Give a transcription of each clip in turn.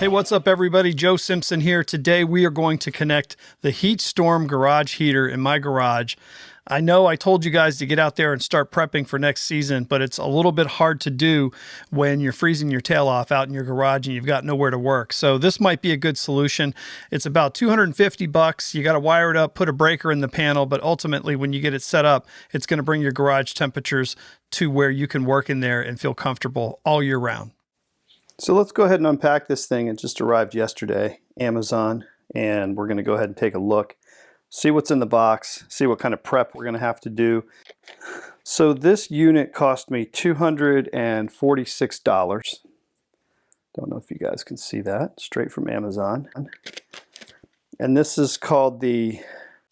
Hey, what's up everybody? Joe Simpson here. Today we are going to connect the HeatStorm garage heater in my garage. I know I told you guys to get out there and start prepping for next season, but it's a little bit hard to do when you're freezing your tail off out in your garage and you've got nowhere to work. So this might be a good solution. It's about 250 bucks. You got to wire it up, put a breaker in the panel, but ultimately when you get it set up, it's going to bring your garage temperatures to where you can work in there and feel comfortable all year round. So let's go ahead and unpack this thing. It just arrived yesterday, Amazon, and we're going to go ahead and take a look, see what's in the box, see what kind of prep we're going to have to do. So this unit cost me $246. Don't know if you guys can see that, straight from Amazon. And this is called the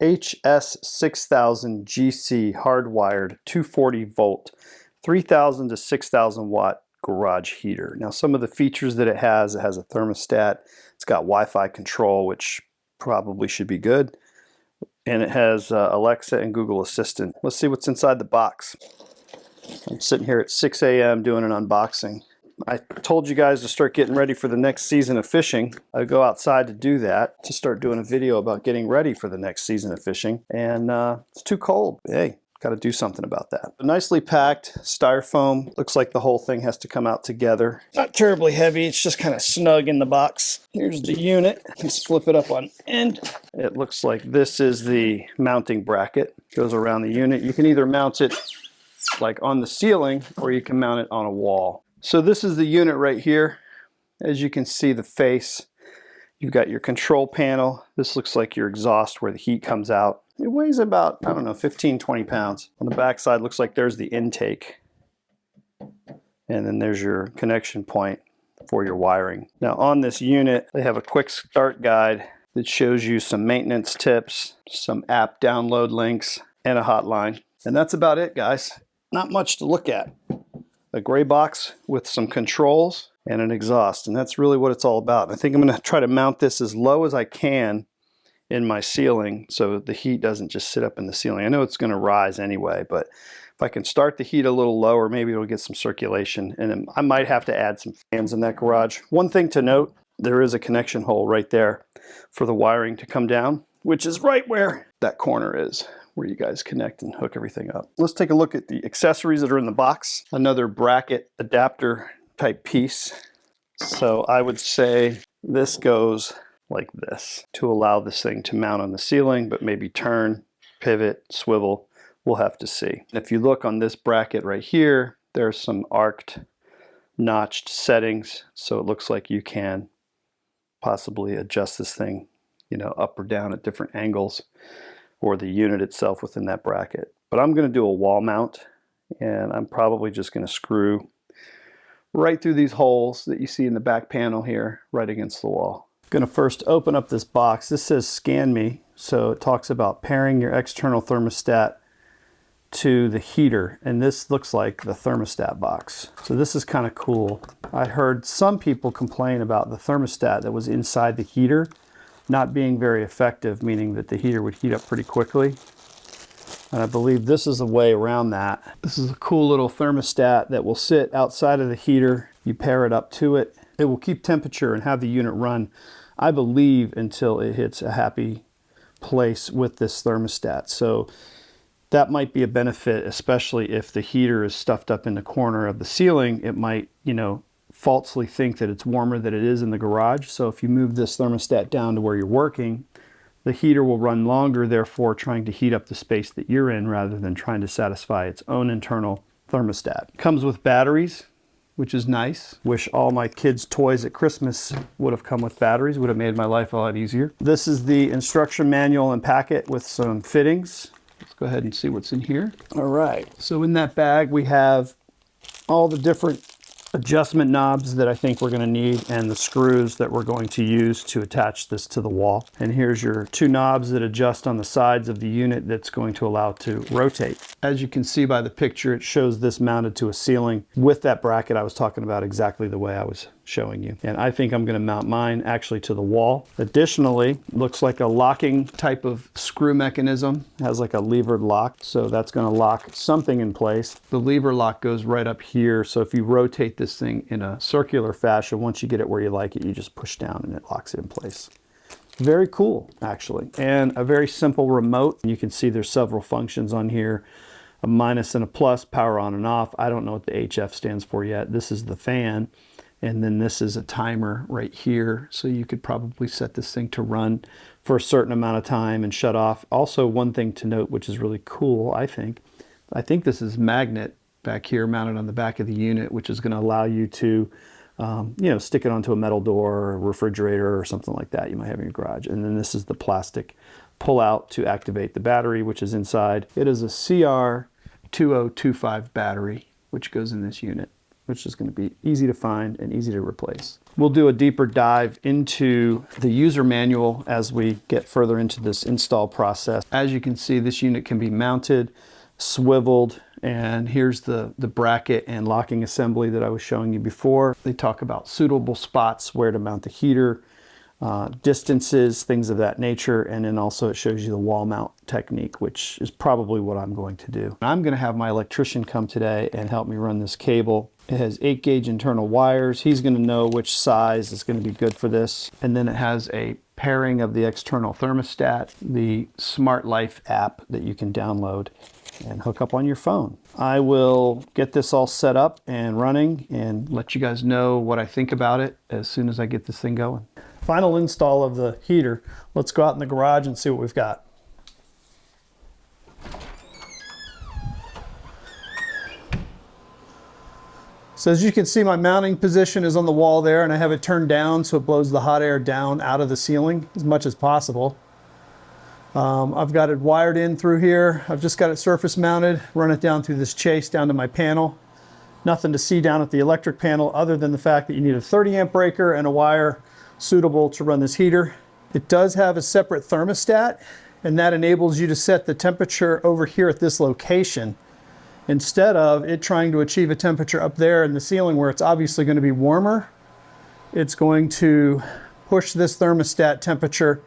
HS6000 GC hardwired 240 volt, 3000 to 6000 watt garage heater. Now some of the features that it has a thermostat, it's got Wi-Fi control, which probably should be good, and it has Alexa and Google Assistant. Let's see what's inside the box. I'm sitting here at 6 a.m. doing an unboxing. I told you guys to start getting ready for the next season of fishing. I go outside to do that, to start doing a video about getting ready for the next season of fishing, and it's too cold. Hey, got to do something about that. A nicely packed styrofoam. Looks like the whole thing has to come out together. Not terribly heavy, it's just kind of snug in the box. Here's the unit. Let's flip it up on end. It looks like this is the mounting bracket. Goes around the unit. You can either mount it like on the ceiling or you can mount it on a wall. So this is the unit right here. As you can see, the face. You've got your control panel. This looks like your exhaust where the heat comes out. It weighs about, I don't know, 15, 20 pounds. On the back side, looks like there's the intake. And then there's your connection point for your wiring. Now on this unit, they have a quick start guide that shows you some maintenance tips, some app download links, and a hotline. And that's about it, guys. Not much to look at. A gray box with some controls and an exhaust. And that's really what it's all about. I think I'm going to try to mount this as low as I can in my ceiling so the heat doesn't just sit up in the ceiling. I know it's going to rise anyway, but if I can start the heat a little lower, maybe it'll get some circulation, and then I might have to add some fans in that garage. One thing to note, there is a connection hole right there for the wiring to come down, which is right where that corner is, where you guys connect and hook everything up. Let's take a look at the accessories that are in the box. Another bracket adapter type piece. So I would say this goes like this to allow this thing to mount on the ceiling, but maybe turn, pivot, swivel. We'll have to see. If you look on this bracket right here, there's some arced, notched settings. So it looks like you can possibly adjust this thing, you know, up or down at different angles, or the unit itself within that bracket. But I'm going to do a wall mount, and I'm probably just going to screw right through these holes that you see in the back panel here, right against the wall. I'm going to first open up this box. This says scan me, so it talks about pairing your external thermostat to the heater, and this looks like the thermostat box. So this is kind of cool. I heard some people complain about the thermostat that was inside the heater not being very effective, meaning that the heater would heat up pretty quickly. And I believe this is a way around that. This is a cool little thermostat that will sit outside of the heater. You pair it up to it. It will keep temperature and have the unit run, I believe, until it hits a happy place with this thermostat. So that might be a benefit, especially if the heater is stuffed up in the corner of the ceiling. It might, you know, falsely think that it's warmer than it is in the garage. So if you move this thermostat down to where you're working, the heater will run longer, therefore trying to heat up the space that you're in rather than trying to satisfy its own internal thermostat. It comes with batteries, which is nice. Wish all my kids' toys at Christmas would have come with batteries. Would have made my life a lot easier. This is the instruction manual and packet with some fittings. Let's go ahead and see what's in here. All right, so in that bag we have all the different adjustment knobs that I think we're going to need, and the screws that we're going to use to attach this to the wall. And here's your two knobs that adjust on the sides of the unit that's going to allow it to rotate. As you can see by the picture, it shows this mounted to a ceiling with that bracket I was talking about, exactly the way I was showing you. And I think I'm going to mount mine actually to the wall. Additionally, looks like a locking type of screw mechanism. It has like a levered lock, so that's going to lock something in place. The lever lock goes right up here, so if you rotate this thing in a circular fashion, once you get it where you like it, you just push down and it locks it in place. Very cool, actually. And a very simple remote. You can see there's several functions on here. A minus and a plus, power on and off. I don't know what the HF stands for yet. This is the fan. And then this is a timer right here. So you could probably set this thing to run for a certain amount of time and shut off. Also, one thing to note, which is really cool, I think this is magnet back here mounted on the back of the unit, which is going to allow you to stick it onto a metal door or a refrigerator or something like that you might have in your garage. And then this is the plastic pull out to activate the battery, which is inside. It is a CR2025 battery, which goes in this unit, which is going to be easy to find and easy to replace. We'll do a deeper dive into the user manual as we get further into this install process. As you can see, this unit can be mounted, swiveled, and here's the bracket and locking assembly that I was showing you before. They talk about suitable spots where to mount the heater, distances, things of that nature, and then also it shows you the wall mount technique, which is probably what I'm going to do. I'm going to have my electrician come today and help me run this cable. It has 8-gauge internal wires. He's going to know which size is going to be good for this. And then it has a pairing of the external thermostat, the Smart Life app that you can download and hook up on your phone. I will get this all set up and running and let you guys know what I think about it as soon as I get this thing going. Final install of the heater. Let's go out in the garage and see what we've got. So as you can see, my mounting position is on the wall there, and I have it turned down so it blows the hot air down out of the ceiling as much as possible. I've got it wired in through here. I've just got it surface mounted, run it down through this chase down to my panel. Nothing to see down at the electric panel other than the fact that you need a 30 amp breaker and a wire suitable to run this heater. It does have a separate thermostat, and that enables you to set the temperature over here at this location instead of it trying to achieve a temperature up there in the ceiling where it's obviously going to be warmer. It's going to push this thermostat temperature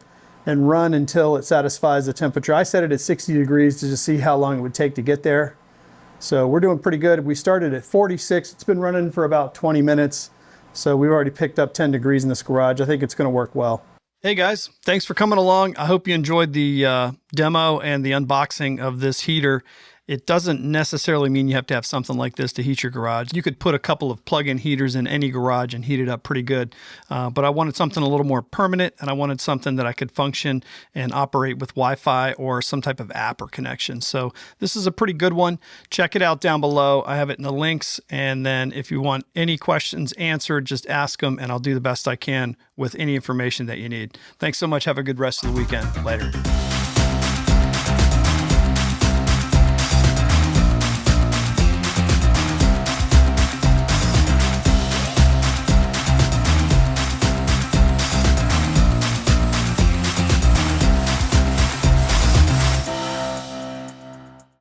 and run until it satisfies the temperature. I set it at 60 degrees to just see how long it would take to get there. So we're doing pretty good. We started at 46. It's been running for about 20 minutes. So we've already picked up 10 degrees in this garage. I think it's going to work well. Hey guys, thanks for coming along. I hope you enjoyed the demo and the unboxing of this heater. It doesn't necessarily mean you have to have something like this to heat your garage. You could put a couple of plug-in heaters in any garage and heat it up pretty good. But I wanted something a little more permanent, and I wanted something that I could function and operate with Wi-Fi or some type of app or connection. So this is a pretty good one. Check it out down below. I have it in the links. And then if you want any questions answered, just ask them, and I'll do the best I can with any information that you need. Thanks so much. Have a good rest of the weekend. Later.